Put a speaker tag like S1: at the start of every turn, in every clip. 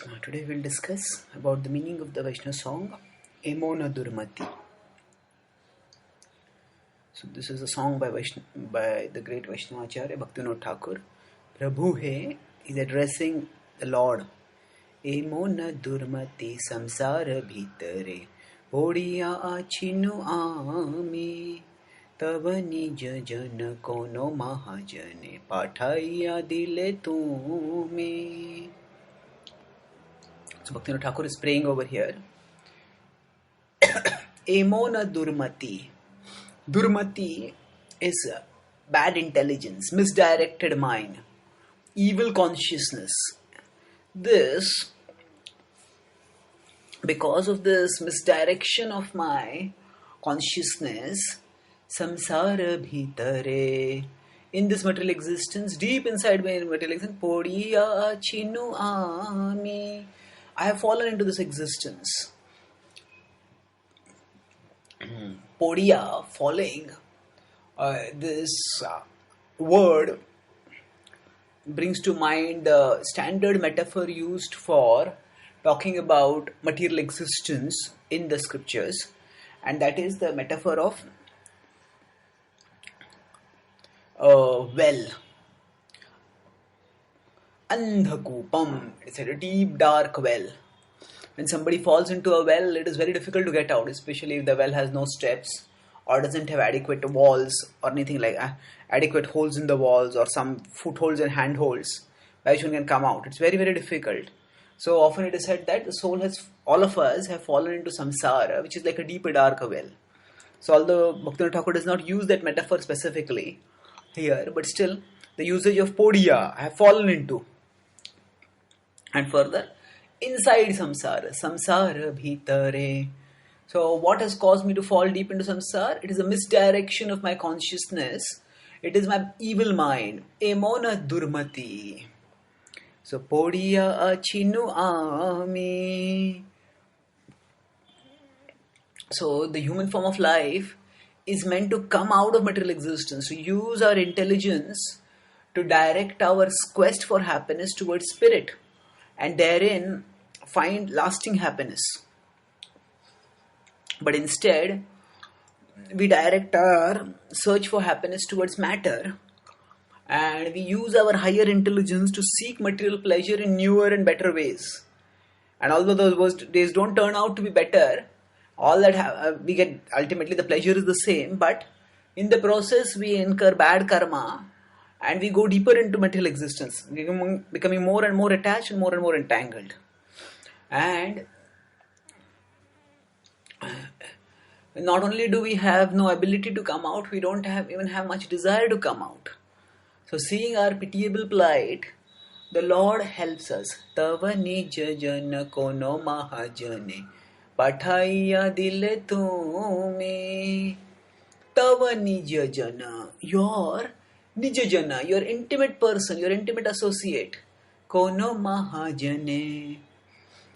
S1: Today we'll discuss about the meaning of the Vaishnava song Emona Durmati. So this is a song by the great Vaishnava Acharya Bhaktivinoda Thakur. Prabhu He is addressing the Lord. Emona Durmati samsara bhitare podiya achinu ami तब निज जन कोनो महाजने पाठाइया दिले तुम्हें. So Bhaktivinoda Thakur is praying over here. Emona Durmati. Durmati is bad intelligence, misdirected mind, evil consciousness. Because of this misdirection of my consciousness, samsara bhitare, in this material existence, deep inside my material existence, podiya chinu ami, I have fallen into this existence. Podiya, falling, this word brings to mind the standard metaphor used for talking about material existence in the scriptures, and that is the metaphor of well. Andhakupam, it's a deep dark well. When somebody falls into a well, it is very difficult to get out, especially if the well has no steps or doesn't have adequate walls or anything like adequate holes in the walls or some footholds and handholds by which one can come out. It's very, very difficult. So often it is said that all of us have fallen into samsara, which is like a deep dark well. So although Bhaktivinoda Thakur does not use that metaphor specifically here, but still the usage of podiya, I have fallen into. And further, inside samsara bhitare. So what has caused me to fall deep into samsara? It is a misdirection of my consciousness. It is my evil mind. Emona durmati. So podiya achinu ami. So the human form of life is meant to come out of material existence, to use our intelligence to direct our quest for happiness towards spirit, and therein find lasting happiness. But instead, we direct our search for happiness towards matter, and we use our higher intelligence to seek material pleasure in newer and better ways. And although those days don't turn out to be better, all that we get, ultimately the pleasure is the same, but in the process we incur bad karma and we go deeper into material existence, becoming more and more attached and more entangled. And not only do we have no ability to come out, we don't even have much desire to come out. So seeing our pitiable plight, the Lord helps us. Tava nija jana kono mahajane pathaiya dile tume. Tava nija jana, your nija jana, your intimate person, your intimate associate. Kono mahajane.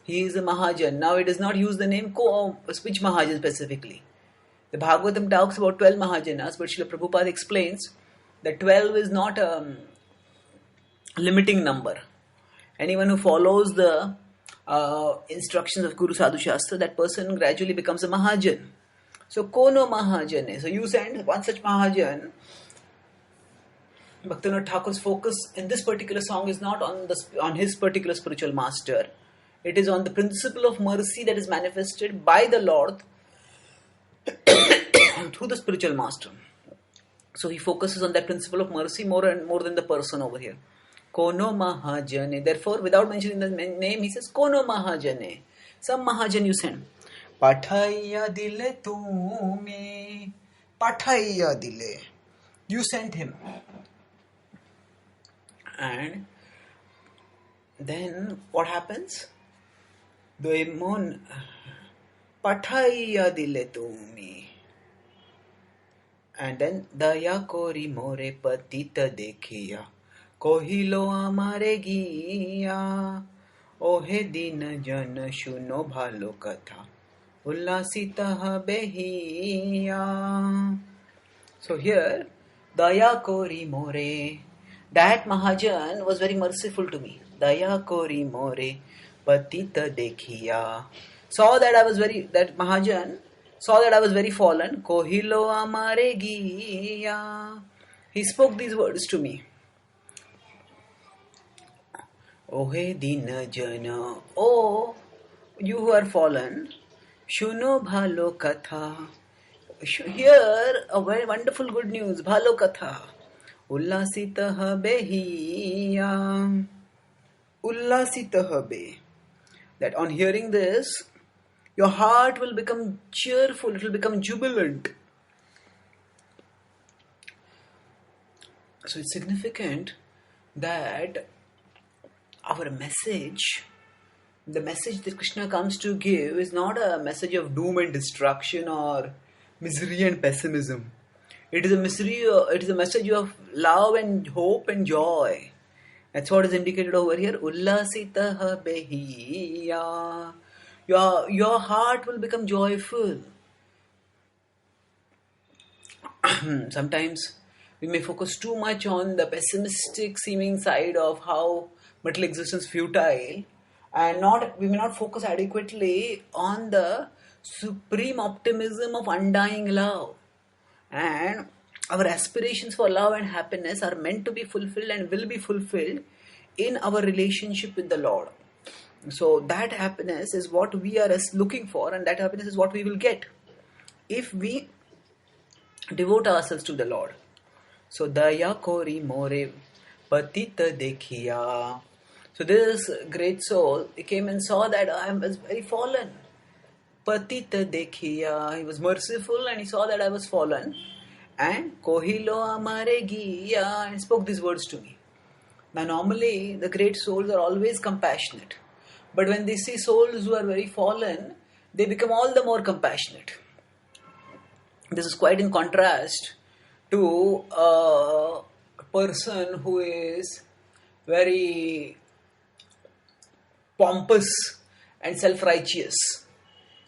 S1: He is a Mahajan. Now it does not use the name which Mahajan specifically. The Bhagavatam talks about 12 Mahajanas, but Srila Prabhupada explains that 12 is not a limiting number. Anyone who follows the instructions of Guru Sadhu Shastra, that person gradually becomes a Mahajan. So Kono Mahajane. So you send one such Mahajan. Bhaktivinoda Thakur's focus in this particular song is not on his particular spiritual master. It is on the principle of mercy that is manifested by the Lord through the spiritual master. So he focuses on that principle of mercy more than the person over here. Kono Mahajane. Therefore, without mentioning the name, he says Kono Mahajane. Some Mahajan you send. Pathaiya dile tume. Pathaiya dile. You sent him. And then what happens? Doemon pathaiya dile tumi. And then daya kori more patita dekhiya kohilo amare giya ohe din jan shuno bhalo katha ullasita behiya. So here daya kori more, that Mahajan was very merciful to me. Daya kori more patita dekhiya. That Mahajan saw that I was very fallen. Kohilo amare giya. He spoke these words to me. Ohe dina jana. Oh, you who are fallen, shuno bhalo katha. Hear a very wonderful good news. Bhalo katha. Ullasitah behiya. Ullasitah be. That on hearing this, your heart will become cheerful, it will become jubilant. So it's significant that our message, the message that Krishna comes to give, is not a message of doom and destruction or misery and pessimism. It is a message of love and hope and joy. That's what is indicated over here. Ullasitah behiya. Your heart will become joyful. Sometimes we may focus too much on the pessimistic seeming side of how material existence is futile, and we may not focus adequately on the supreme optimism of undying love. And our aspirations for love and happiness are meant to be fulfilled and will be fulfilled in our relationship with the Lord. So that happiness is what we are looking for, and that happiness is what we will get if we devote ourselves to the Lord. So daya kori more patita dekhiya. So this great soul, he came and saw that I was very fallen. Patita dekhiya. He was merciful and he saw that I was fallen. And kohilo amare giya, and spoke these words to me. Now normally the great souls are always compassionate. But when they see souls who are very fallen, they become all the more compassionate. This is quite in contrast to a person who is very pompous and self-righteous.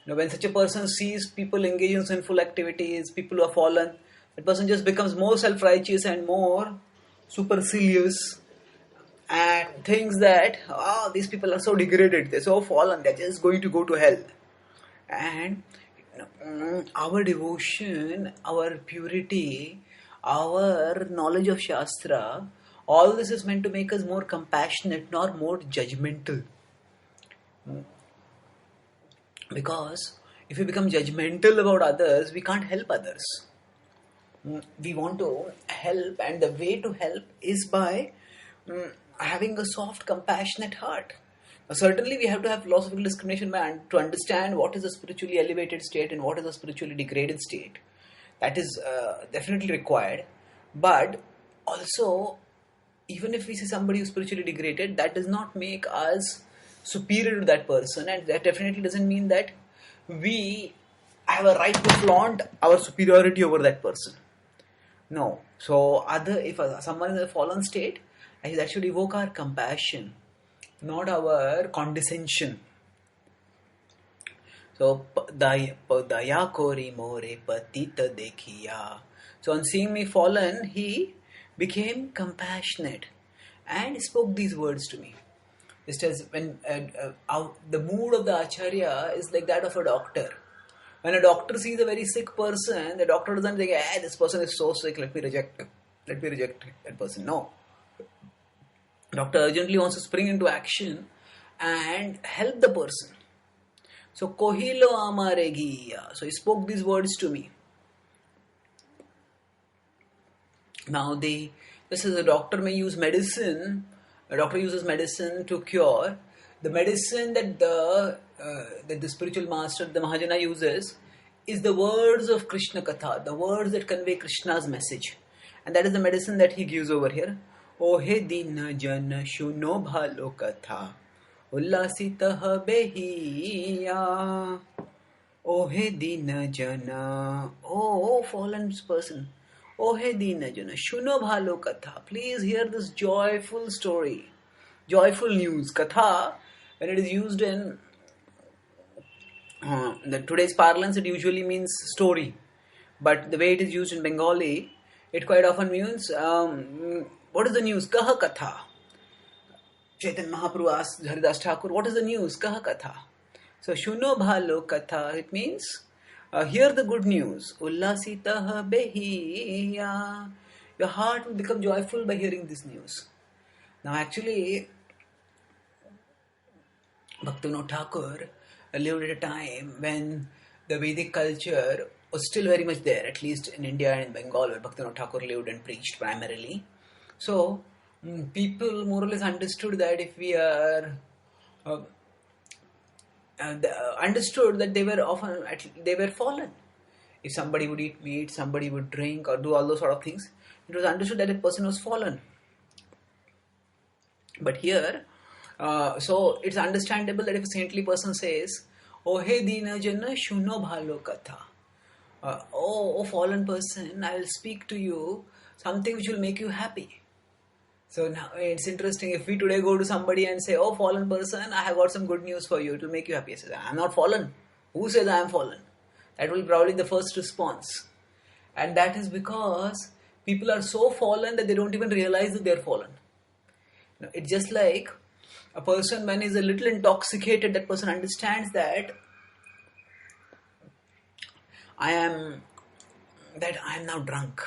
S1: When such a person sees people engage in sinful activities, people who are fallen, the person just becomes more self-righteous and more supercilious and thinks that these people are so degraded, they're so fallen, they're just going to go to hell. And our devotion, our purity, our knowledge of Shastra, all this is meant to make us more compassionate, not more judgmental. Because if we become judgmental about others, we can't help others. We want to help, and the way to help is by having a soft, compassionate heart. Now, certainly we have to have philosophical discrimination to understand what is a spiritually elevated state and what is a spiritually degraded state. That is definitely required. But also, even if we see somebody who's spiritually degraded, that does not make us superior to that person, and that definitely doesn't mean that we have a right to flaunt our superiority over that person. No. So if someone is in a fallen state, that should evoke our compassion, not our condescension. So daya kori more patita dekhiya. So on seeing me fallen, he became compassionate and spoke these words to me. Just as when the mood of the acharya is like that of a doctor. When a doctor sees a very sick person, the doctor doesn't think, this person is so sick, let me reject that person. No. Doctor urgently wants to spring into action and help the person. So, kohilo amare giya. So, he spoke these words to me. Now, just as a doctor may use medicine, a doctor uses medicine to cure. The medicine that the spiritual master, the Mahajana, uses is the words of Krishna Katha, the words that convey Krishna's message. And that is the medicine that he gives over here. Ohe dina jana shuno bhalo katha, ullasitah behiya. Ohe dina jana, oh fallen person. Ohe dina jana shuno bhalo katha. Please hear this joyful story, joyful news. Katha, when it is used in today's parlance, it usually means story. But the way it is used in Bengali, it quite often means, what is the news? Kaha katha. Chaitanya Mahaprabhu asked Haridas Thakur, what is the news? Kaha katha. So, Shuno bhalo katha, it means, hear the good news. Ullasitaha behiya. Your heart will become joyful by hearing this news. Now, actually, Bhaktivinoda Thakur lived at a time when the Vedic culture was still very much there, at least in India and in Bengal, where Bhaktivinoda Thakur lived and preached primarily. So, people more or less understood that if we are uh, understood that they were often they were fallen. If somebody would eat meat, somebody would drink or do all those sort of things, it was understood that a person was fallen. But here, so it's understandable that if a saintly person says, "Oh hey Dina Jana Shuno Bhalo Katha," oh fallen person, I will speak to you something which will make you happy. So now it's interesting if we today go to somebody and say, "Oh fallen person, I have got some good news for you. It will make you happy." I say, "I am not fallen. Who says I am fallen?" That will probably be the first response, and that is because people are so fallen that they don't even realize that they are fallen. It's just like a person when he's a little intoxicated, that person understands that I am now drunk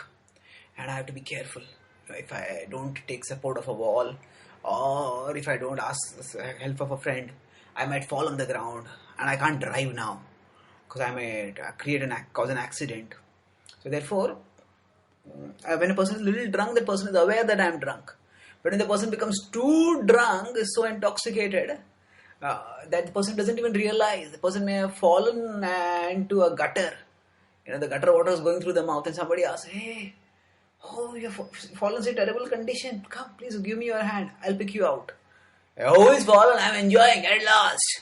S1: and I have to be careful. If I don't take support of a wall or if I don't ask help of a friend, I might fall on the ground and I can't drive now because I might cause an accident. So therefore, when a person is a little drunk, that person is aware that I am drunk. But when the person becomes too drunk, is so intoxicated, that the person doesn't even realize. The person may have fallen into a gutter. The gutter water is going through the mouth and somebody asks, "Hey, oh, you've fallen in a terrible condition. Come, please give me your hand. I'll pick you out." "Oh, he's fallen. I'm enjoying. Get lost."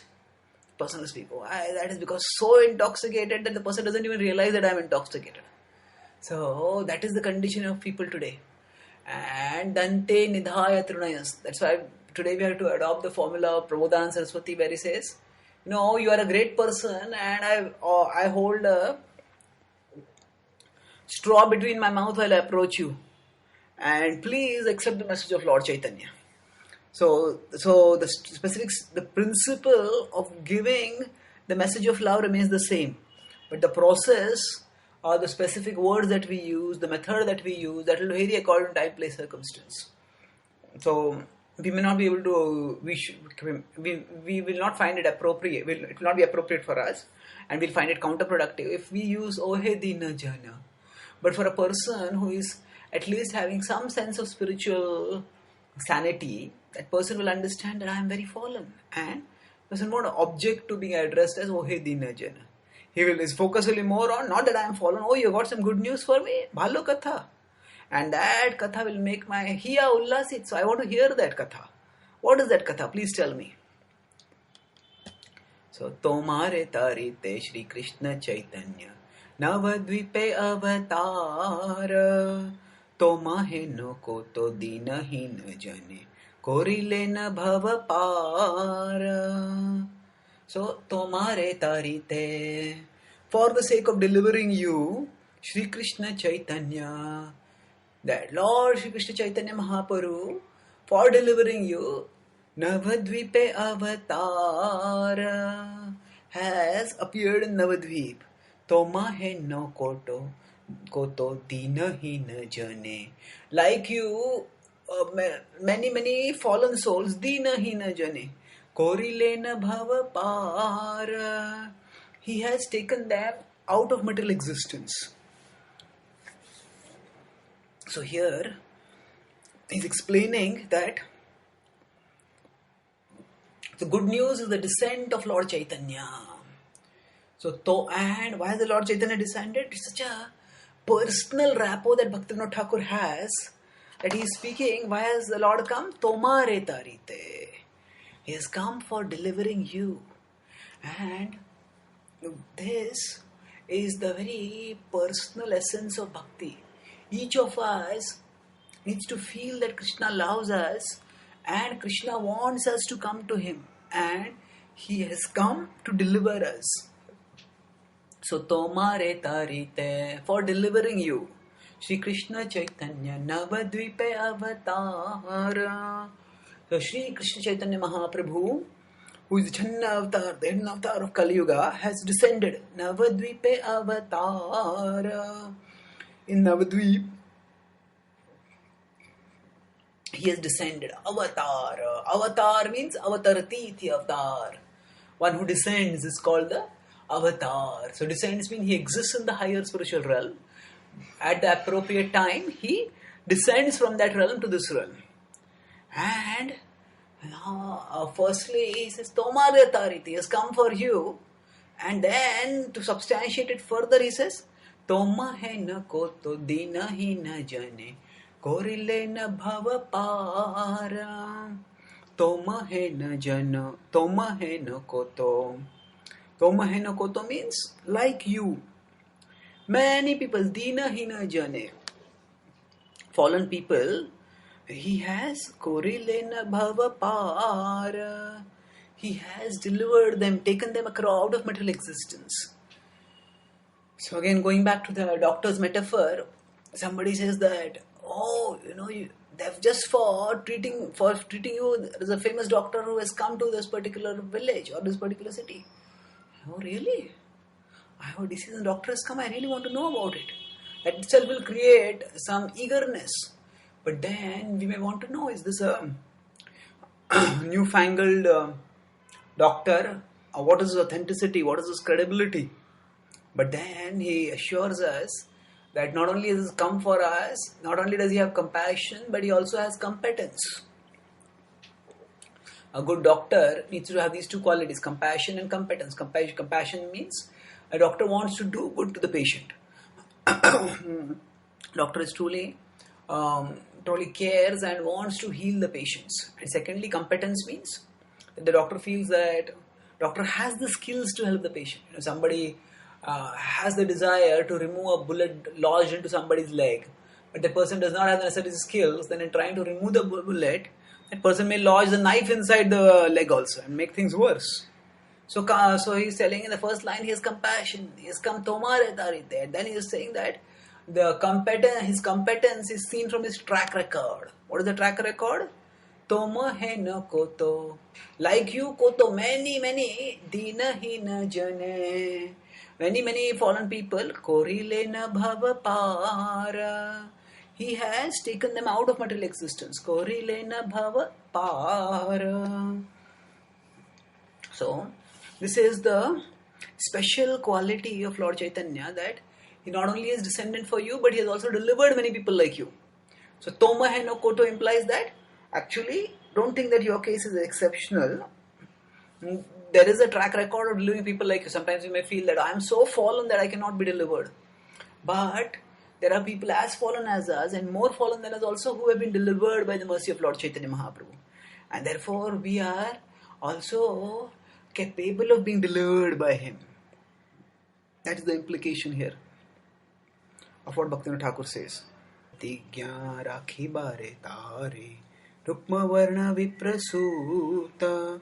S1: The person will speak. That is because so intoxicated that the person doesn't even realize that I'm intoxicated. So that is the condition of people today. And Dante Nidhaya Trunayas. That's why today we have to adopt the formula of Prabodhananda Saraswati where he says, you are a great person and I hold a straw between my mouth while I approach you. And please accept the message of Lord Chaitanya. So the principle of giving the message of love remains the same. But the process or the specific words that we use, the method that we use, that will vary according to time, place, circumstance. So we may not be able to, we will not find it appropriate, it will not be appropriate for us, and we'll find it counterproductive if we use Ohe Dina Jana. But for a person who is at least having some sense of spiritual sanity, that person will understand that I am very fallen, and doesn't want to object to being addressed as Ohe Dina Jana. His focus will be more on, not that I am fallen, oh, you got some good news for me, bhalo katha. And that katha will make my hiya ullasit. So I want to hear that katha. What is that katha? Please tell me. So, Tomare tarite Shri Krishna Chaitanya Navadvipe avatara Tomahe no koto dinahin jane Korile na bhava para. So, Tomare tarite, for the sake of delivering you, Shri Krishna Chaitanya, that Lord Shri Krishna Chaitanya Mahaprabhu, for delivering you, Navadvipe Avatara, has appeared in Navadvip. Tomahe no koto dinahin jane. Like you, many fallen souls, dinahin jane. Korilena bhava para. He has taken them out of material existence. So here, he's explaining that the good news is the descent of Lord Chaitanya. And why has the Lord Chaitanya descended? It's such a personal rapport that Bhaktivinoda Thakur has, that he is speaking, why has the Lord come? Tomare tarite. He has come for delivering you. And this is the very personal essence of bhakti. Each of us needs to feel that Krishna loves us and Krishna wants us to come to him. And he has come to deliver us. So, Tomare tarite, for delivering you. Shri Krishna Chaitanya Navadvipe Avatara So Sri Krishna Chaitanya Mahaprabhu, who is the Channa avatar, the hidden avatar of Kali Yuga, has descended. Navadvipe avatara. In Navadvip, he has descended. Avatar. Avatar means avatarati iti avatar. One who descends is called the avatar. So descends means he exists in the higher spiritual realm. At the appropriate time, he descends from that realm to this realm. And firstly, he says, Tomare Tariti has come for you. And then to substantiate it further, he says, Toma he na koto dina hi na jane korile na bhava para. Toma he na jana, Toma he na koto. Toma he na koto means like you. Many people, dina hi na jane, fallen people, he has korilena bhava para. He has delivered them, taken them out of material existence. So again, going back to the doctor's metaphor, somebody says that, they've just for treating you, there's a famous doctor who has come to this particular village or this particular city. Oh, really? I have a disease and doctor has come, I really want to know about it. That itself will create some eagerness. But then we may want to know, is this a newfangled doctor? What is his authenticity? What is his credibility? But then he assures us that not only has he come for us, not only does he have compassion, but he also has competence. A good doctor needs to have these two qualities, compassion and competence. Compassion means a doctor wants to do good to the patient. Doctor is truly cares and wants to heal the patients. And secondly, competence means that the doctor feels that doctor has the skills to help the patient. Somebody has the desire to remove a bullet lodged into somebody's leg, but the person does not have the necessary skills. Then in trying to remove the bullet, that person may lodge the knife inside the leg also and make things worse. So he's telling in the first line he has compassion. He has come tomare tarite. Then he is saying that his competence is seen from his track record. What is the track record? Toma he na koto. Like you, koto, many, dina hi na jane. Many fallen people, korile na bhava para. He has taken them out of material existence. Korile na bhava para. So, this is the special quality of Lord Chaitanya, that he not only is descendant for you, but he has also delivered many people like you. So, Toma he no koto implies that actually, don't think that your case is exceptional. There is a track record of delivering people like you. Sometimes you may feel that I am so fallen that I cannot be delivered. But there are people as fallen as us and more fallen than us also who have been delivered by the mercy of Lord Chaitanya Mahaprabhu. And therefore, we are also capable of being delivered by him. That is the implication here of what Bhaktivinoda Thakur says. Tigya rakhi bare tare rukma varna viprasuta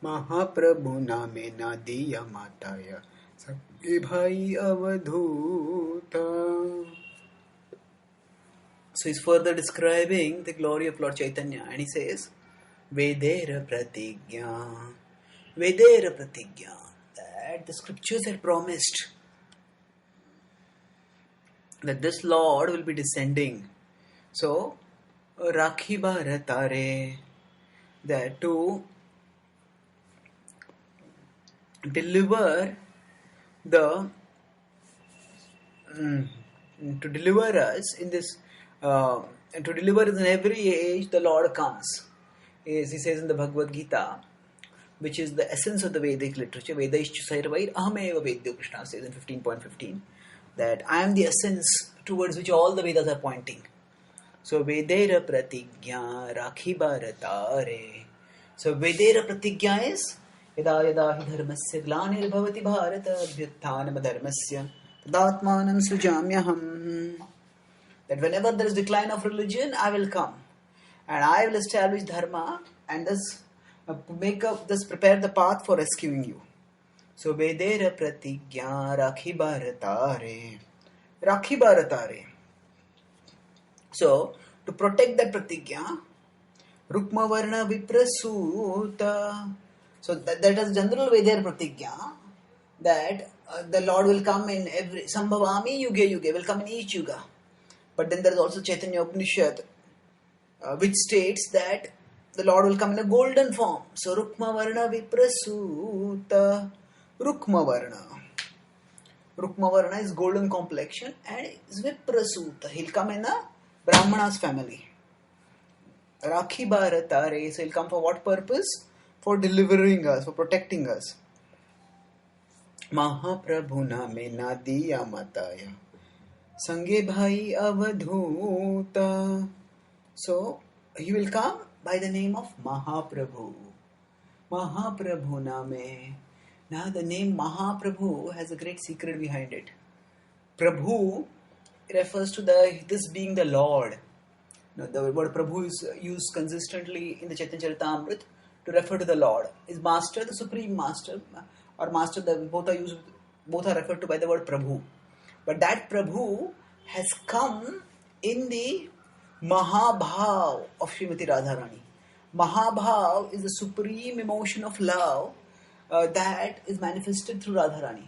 S1: Mahaprabhu name nadiya mataya sabhi bhai avadhuta. So he's further describing the glory of Lord Chaitanya, and he says Vedera pratigya, that the scriptures had promised that this Lord will be descending. So, Rakhi Bharatare, that to deliver us in this, and to deliver us in every age, the Lord comes. As he says in the Bhagavad Gita, which is the essence of the Vedic literature, Vedaishcha Sairvair Ahameva Vedyo, Krishna says in 15.15, that I am the essence towards which all the Vedas are pointing. So, Vedera Pratigya Rakhi Bharatare. So, Vedera Pratigya is Yada yada hi dharmasya glanir bhavati bharata abhyutthanam dharmasya tadatmanam srijamyaham. That whenever there is decline of religion, I will come and I will establish dharma and thus prepare the path for rescuing you. So, Vedera Pratigya Rakhi Bharatare. Rakhi Bharatare. So, to protect that Pratigya, Rukmavarna Viprasuta. So that is general Vedar Pratigya, that the Lord will come in every Sambhavami Yuge Yuge, will come in each Yuga. But then there is also Chaitanya Upanishad, which states that the Lord will come in a golden form. So Rukmavarna Viprasuta. Rukmavarna. Rukmavarna is golden complexion and is Viprasuta. He'll come in a Brahmana's family. Rakhi Bharatare. So he'll come for what purpose? For delivering us, for protecting us. Mahaprabhu name Nadiya Mataya. Sange Bhai Avadhuta. So he will come by the name of Mahaprabhu. Mahaprabhu name. Now the name Mahaprabhu has a great secret behind it. Prabhu refers to this being the Lord. Now, the word Prabhu is used consistently in the Chaitanya Charitamrita to refer to the Lord. Is Master, the Supreme Master, or Master, both are referred to by the word Prabhu. But that Prabhu has come in the Mahabhav of Srimati Radharani. Mahabhav is the supreme emotion of love that is manifested through Radharani.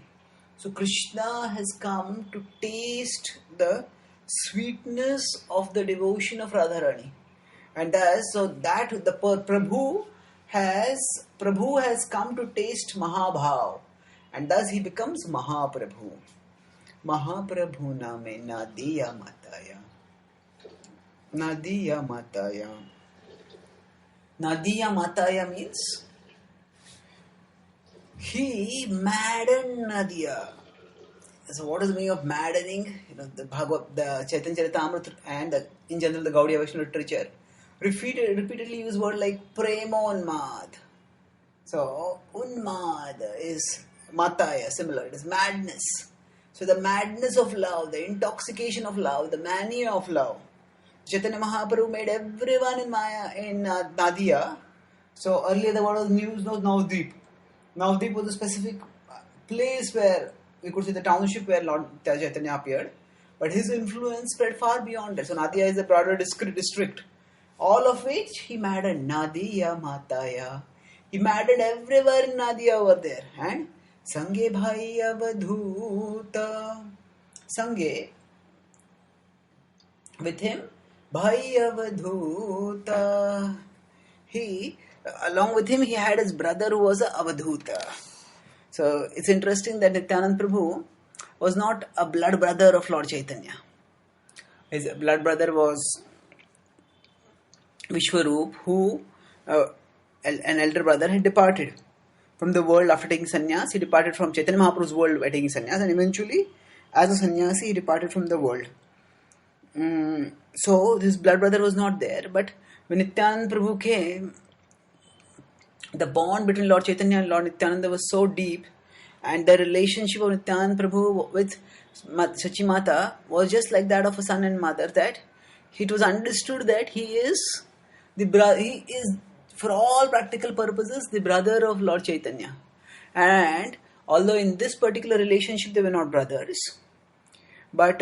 S1: So Krishna has come to taste the sweetness of the devotion of Radharani. And thus, so that the Prabhu has come to taste Mahabhav. And thus he becomes Mahaprabhu. Mahaprabhu name Nadiya Mataya. Nadiya Mataya. Nadiya Mataya means he maddened Nadia. So what is the meaning of maddening? The Chaitanya Charitamrita and in general the Gaudiya Vaishnava literature repeatedly use word like Premonmad. So Unmad is Mataya, similar. It is madness. So the madness of love, the intoxication of love, the mania of love. Chaitanya Mahaprabhu made everyone in Nadia. So earlier the word was Navdeep. Navdeep was a specific place where we could say the township where Lord Chaitanya appeared. But his influence spread far beyond that. So Nadia is a broader district. All of which he maddened. Nadiya Mataya. He maddened everywhere in Nadia over there. And Sange Bhai Avadhuta. Sange, with him, Bhai Avadhuta. Along with him, he had his brother who was a Avadhuta. So it's interesting that Nityanand Prabhu was not a blood brother of Lord Chaitanya. His blood brother was Vishwarup, who an elder brother had departed from the world after taking sannyas. He departed from Chaitanya Mahaprabhu's world by taking sannyas, and eventually, as a sannyasi, he departed from the world. So his blood brother was not there. But when Nityanand Prabhu came, the bond between Lord Chaitanya and Lord Nityananda was so deep, and the relationship of Nityananda Prabhu with Sachi Mata was just like that of a son and mother, that it was understood that he is for all practical purposes the brother of Lord Chaitanya. And although in this particular relationship they were not brothers, but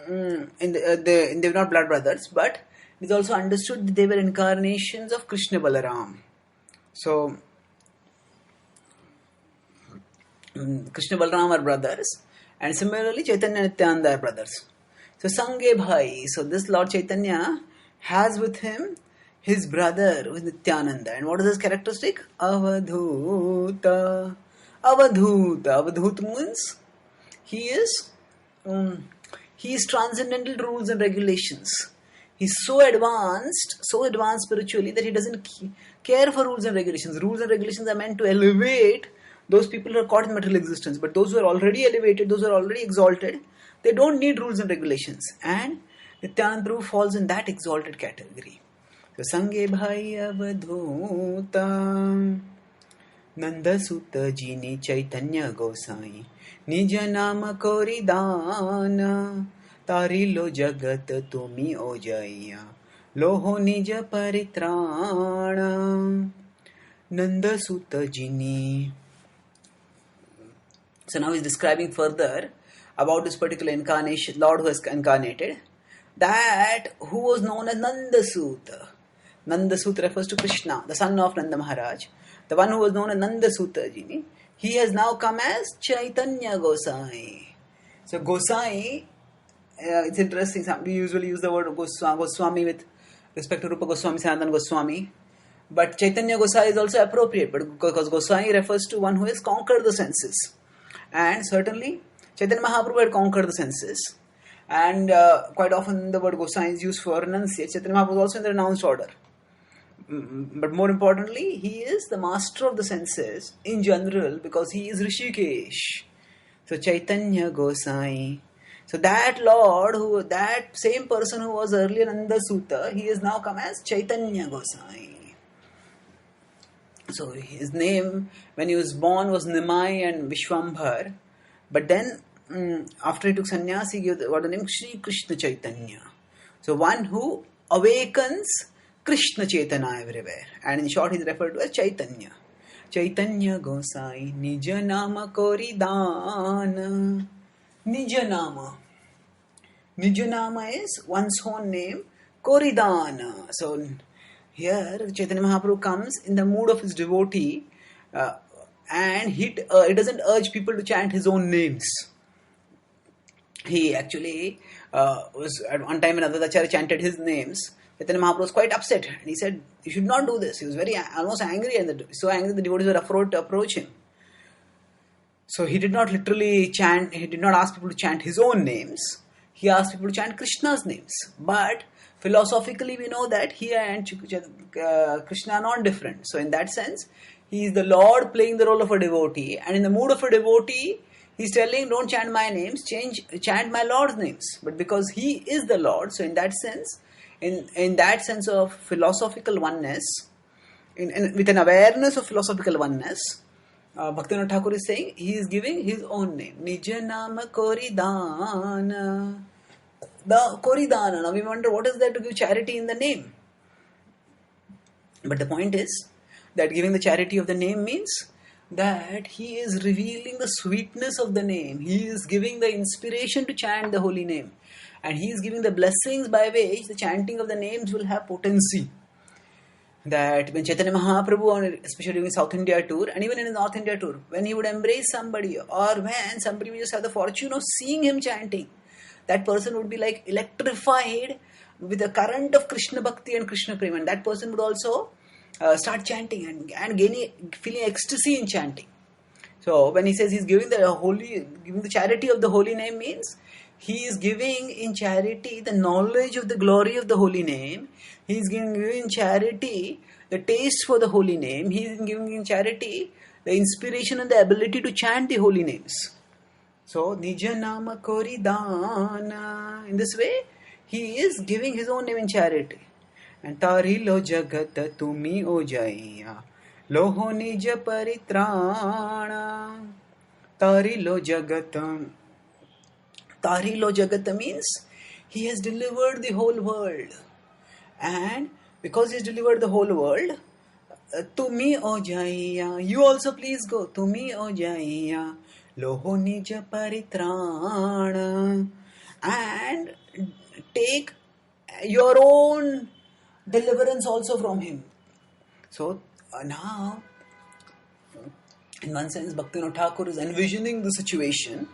S1: they were not blood brothers, but it is also understood that they were incarnations of Krishna Balaram. So Krishna Balaram are brothers, and similarly Chaitanya and Nityananda are brothers. So Sange Bhai, so this Lord Chaitanya has with him his brother with Nityananda. And what is his characteristic? Avadhuta. Avadhuta. Avadhuta means he is transcendental to rules and regulations. He's so advanced spiritually that he doesn't care for rules and regulations. Rules and regulations are meant to elevate those people who are caught in material existence. But those who are already elevated, those who are already exalted, they don't need rules and regulations. And Nityananda Prabhu falls in that exalted category. So Sange Bhai Avadhuta. Nanda Sutta Jini Chaitanya Gosai Nija Nama Kori Dana Tarilo Jagat Tumi Ojaya Loho Nija Paritrana. Nanda Sutta Jini. So now he's describing further about this particular incarnation, Lord who has incarnated, that who was known as Nanda Sutta. Nanda Sut refers to Krishna, the son of Nanda Maharaj. The one who was known as Nanda Sutta Ji, he has now come as Chaitanya Gosai. So Gosai, it's interesting, we usually use the word Goswami with respect to Rupa Goswami, Sanatana Goswami. But Chaitanya Gosai is also appropriate, but because Gosai refers to one who has conquered the senses. And certainly, Chaitanya Mahaprabhu had conquered the senses. And quite often the word Gosai is used for renunciate. Chaitanya Mahaprabhu is also in the renounced order. But more importantly, he is the master of the senses in general because he is Rishikesh. So Chaitanya Gosai. So that Lord, that same person who was earlier Nanda Sutta, he has now come as Chaitanya Gosai. So his name when he was born was Nimai and Vishwambhar. But then after he took sannyas, he got the name Shri Krishna Chaitanya. So one who awakens Krishna Chaitanya everywhere. And in short, he is referred to as Chaitanya. Chaitanya Gosai, Nija Nama Koridana. Nija Nama. Nija Nama is one's own name, Koridana. So here, Chaitanya Mahaprabhu comes in the mood of his devotee and he doesn't urge people to chant his own names. He actually was at one time another Acharya chanted his names. Chaitanya Mahaprabhu was quite upset and he said, "You should not do this." He was almost angry and so angry the devotees were afraid to approach him. So he did not literally chant, he did not ask people to chant his own names. He asked people to chant Krishna's names. But philosophically we know that he and Krishna are not different. So in that sense, he is the Lord playing the role of a devotee. And in the mood of a devotee, he's telling, don't chant my names, chant my Lord's names. But because he is the Lord, so in that sense, in that sense of philosophical oneness, with an awareness of philosophical oneness, Bhaktivinoda Thakur is saying he is giving his own name. Nija Nama Koridana. The Koridana. Now we wonder what is there to give charity in the name. But the point is that giving the charity of the name means that he is revealing the sweetness of the name. He is giving the inspiration to chant the holy name. And he is giving the blessings by which the chanting of the names will have potency. That when Chaitanya Mahaprabhu, especially during South India tour, and even in the North India tour, when he would embrace somebody, or when somebody would just have the fortune of seeing him chanting, that person would be like electrified with the current of Krishna Bhakti and Krishna Prema. And that person would also start chanting and feeling ecstasy in chanting. So when he says he's giving the charity of the holy name means he is giving in charity the knowledge of the glory of the holy name. He is giving in charity the taste for the holy name. He is giving in charity the inspiration and the ability to chant the holy names. So, Nija Nama Koridana. In this way, he is giving his own name in charity. And Tari lo jagata tumi o jaya. Loho nija paritrana. Tari lo jagata. Tari lo jagata means he has delivered the whole world. And because he has delivered the whole world, Tumi o jaya. You also please go. Tumi o jaya. Loho nija paritrana. And take your own deliverance also from him. So now, in one sense, Bhaktivinoda Thakur is envisioning the situation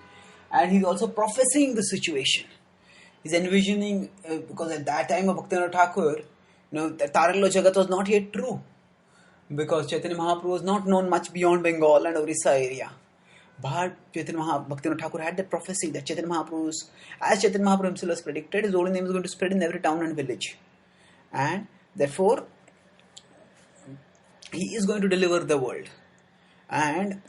S1: and he's also prophesying the situation. He's envisioning, because at that time of Bhaktivinoda Thakur, that Tarilo Jagat was not yet true. Because Chaitanya Mahaprabhu was not known much beyond Bengal and Orissa area. But Bhaktivinoda Thakur had that prophecy that as Chaitanya Mahaprabhu himself has predicted, his holy name is going to spread in every town and village. And therefore, he is going to deliver the world. And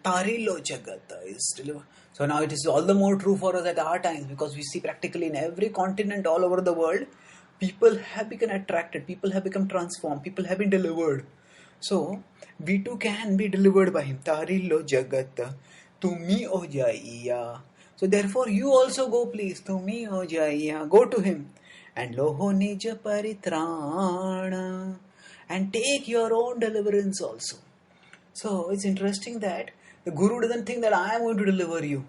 S1: Tarilo Jagata is delivered. So now it is all the more true for us at our times, because we see practically in every continent all over the world, people have become attracted, people have become transformed, people have been delivered. So we too can be delivered by him. Tarilo Jagata, Tumi o jaiya. So therefore you also go please, Tumi o jaiya. Go to him. And Loho nija paritrana. And take your own deliverance also. So it's interesting that the Guru doesn't think that I am going to deliver you.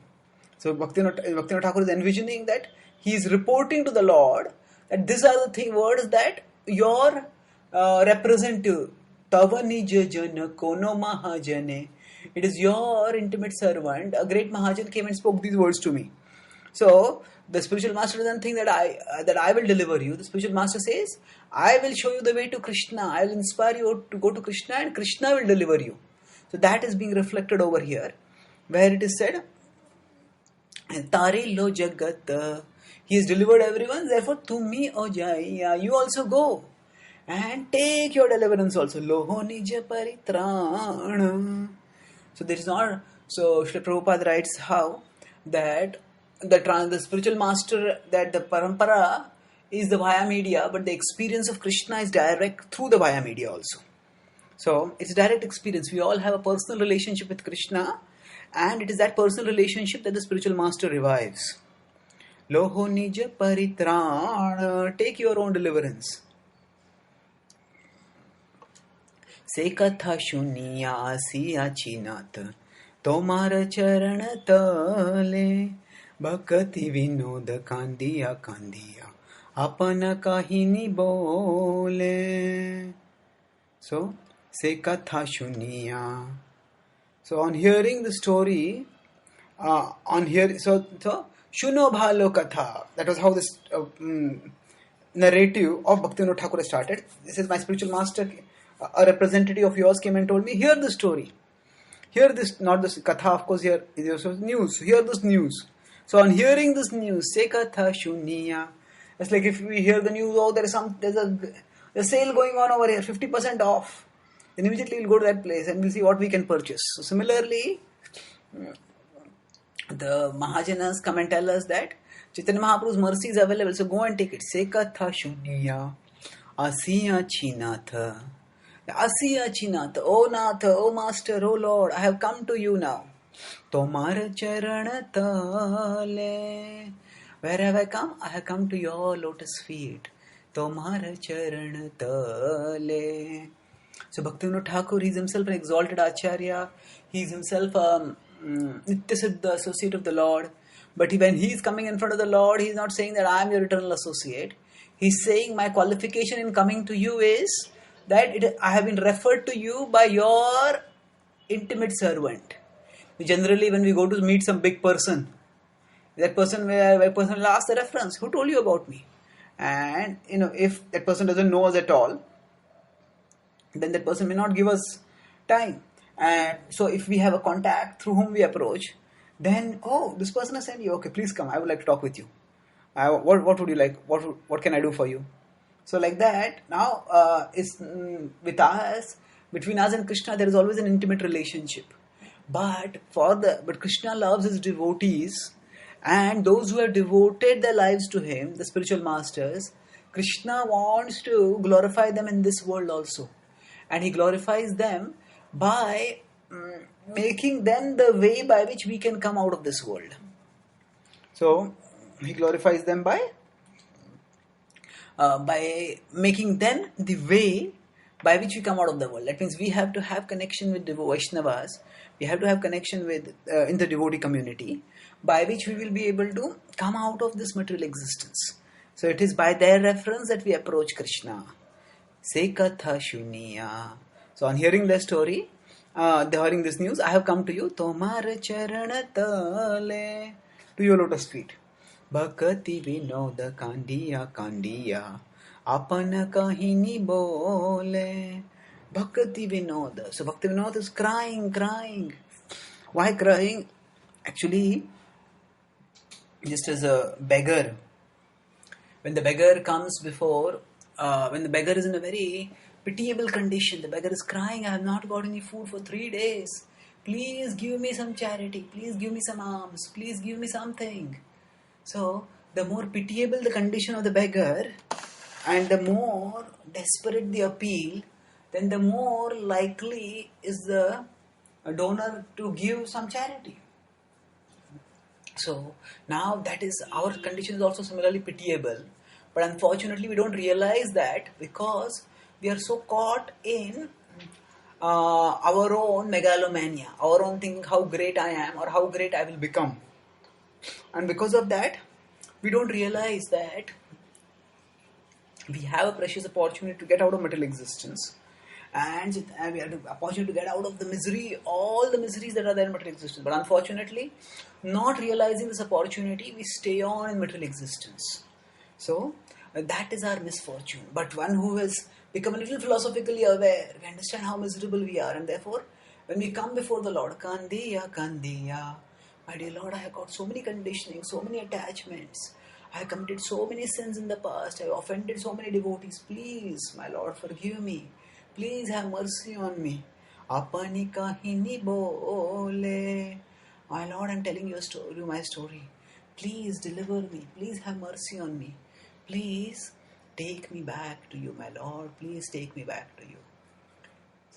S1: So Bhaktivinoda Thakur is envisioning that he is reporting to the Lord that these are the words that your representative. Tava nija jana kono mahajane. It is your intimate servant. A great Mahajan came and spoke these words to me. So the spiritual master doesn't think that I will deliver you. The spiritual master says, I will show you the way to Krishna. I will inspire you to go to Krishna, and Krishna will deliver you. So that is being reflected over here, where it is said, Tare lo jagat. He has delivered everyone. Therefore, to me, O jaya, you also go and take your deliverance also. Loho nija paritrana. So there is not. So Srila Prabhupada writes how that the spiritual master, that the parampara is the via media, but the experience of Krishna is direct through the via media also. So it's a direct experience. We all have a personal relationship with Krishna, and it is that personal relationship that the spiritual master revives. Loho nija paritrana. Take your own deliverance. Se katha shuniya asiya chinat. Tomar charan tale. Bhakti vinod kandiya kandiya. Apana kahini bole. So, se katha shuniya. So on hearing the story, Shuno Bhalo Katha. That was how this narrative of Bhaktivinoda Thakur started. This is my spiritual master, a representative of yours came and told me, hear the story. Hear this, not this Katha, of course, here is also news. Hear this news. So on hearing this news, Se Katha Shuniya. It's like if we hear the news, oh, there's a sale going on over here, 50% off. Then immediately we'll go to that place and we'll see what we can purchase. So similarly, the Mahajanas come and tell us that Chaitanya Mahaprabhu's mercy is available, so go and take it. Sekatha Shuniya Asiya Chinatha. Asiya Chinatha. Oh Nath, oh Master, oh Lord, I have come to you now. Tomar Charanatale. Where have I come? I have come to your lotus feet. Tomar Charanatale. So Bhaktivinoda Thakur, he is himself an exalted Acharya. He is himself a Nityasiddha associate of the Lord. But when he is coming in front of the Lord, he is not saying that I am your eternal associate. He is saying my qualification in coming to you is that I have been referred to you by your intimate servant. Generally, when we go to meet some big person, that person will ask the reference, who told you about me? And if that person doesn't know us at all, then that person may not give us time. And so if we have a contact through whom we approach, then, oh, this person has sent you, okay, please come, I would like to talk with you. What would you like? What can I do for you? So like that, now with us, between us and Krishna, there is always an intimate relationship. But Krishna loves his devotees, and those who have devoted their lives to him, the spiritual masters, Krishna wants to glorify them in this world also. And he glorifies them by making them the way by which we can come out of this world. So he glorifies them by making them the way by which we come out of the world. That means we have to have connection with Vaishnavas. We have to have connection with in the devotee community, by which we will be able to come out of this material existence. So it is by their reference that we approach Krishna. Sekatha Shuniya. So on hearing the story, hearing this news, I have come to you. Tomar Charanatale. To your lotus feet. Bhakti Vinoda Kandiya Kandiya. Apana Kahini Bole. Bhakti Vinoda. So Bhakti Vinoda is crying. Why crying? Actually, just as a beggar, when the beggar comes before, when the beggar is in a very pitiable condition, the beggar is crying, I have not got any food for 3 days. Please give me some charity. Please give me some alms. Please give me something. So, the more pitiable the condition of the beggar, and the more desperate the appeal, then the more likely is the donor to give some charity. So now that is, our condition is also similarly pitiable, but unfortunately we don't realize that because we are so caught in our own megalomania, our own thinking how great I am or how great I will become, and because of that we don't realize that We have a precious opportunity to get out of material existence, and we have the opportunity to get out of the misery, all the miseries that are there in material existence. But unfortunately, not realizing this opportunity, we stay on in material existence. So that is our misfortune. But one who has become a little philosophically aware, we understand how miserable we are, and therefore, when we come before the Lord, Kandiya, Kandiya, my dear Lord, I have got so many conditioning, so many attachments. I have committed so many sins in the past. I have offended so many devotees. Please, my Lord, forgive me. Please have mercy on me. Apani kahini bole. My Lord, I am telling you a story, my story. Please deliver me. Please have mercy on me. Please take me back to you, my Lord. Please take me back to you.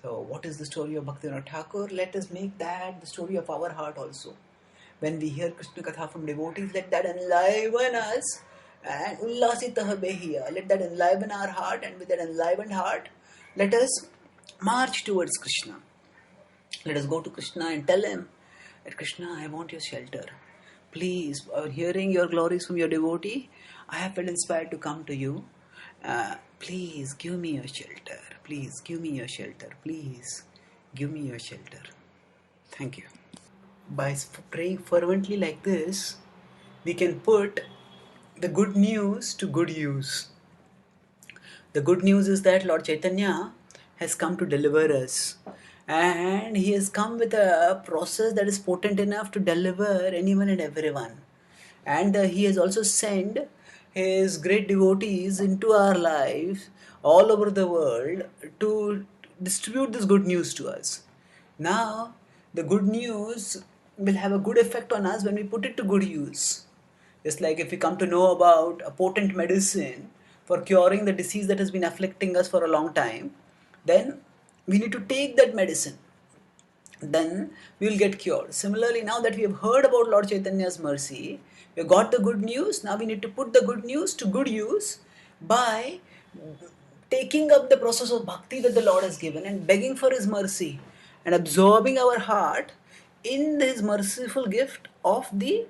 S1: So, what is the story of Bhaktivinoda Thakur? Let us make that the story of our heart also. When we hear Krishna Katha from devotees, let that enliven us. And ullasitah behiya. Let that enliven our heart, and with that enlivened heart, let us march towards Krishna. Let us go to Krishna and tell him that Krishna, I want your shelter. Please, hearing your glories from your devotee, I have felt inspired to come to you. Please give me your shelter. Please give me your shelter. Please give me your shelter. Thank you. By praying fervently like this, we can put the good news to good use. The good news is that Lord Chaitanya has come to deliver us, and he has come with a process that is potent enough to deliver anyone and everyone. And he has also sent his great devotees into our lives all over the world to distribute this good news to us. Now, the good news will have a good effect on us when we put it to good use. Just like if we come to know about a potent medicine for curing the disease that has been afflicting us for a long time, then we need to take that medicine. Then we will get cured. Similarly, now that we have heard about Lord Chaitanya's mercy, we have got the good news. Now we need to put the good news to good use by taking up the process of bhakti that the Lord has given and begging for His mercy and absorbing our heart in His merciful gift of the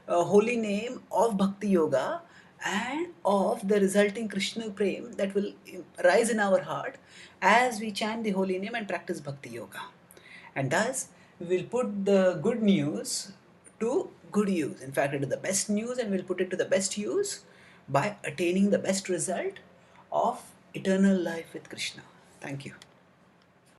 S1: holy name of Bhakti Yoga and of the resulting Krishna Prem that will rise in our heart as we chant the holy name and practice Bhakti Yoga. And thus, we will put the good news to good use. In fact, it is the best news, and we'll put it to the best use by attaining the best result of eternal life with Krishna. Thank you.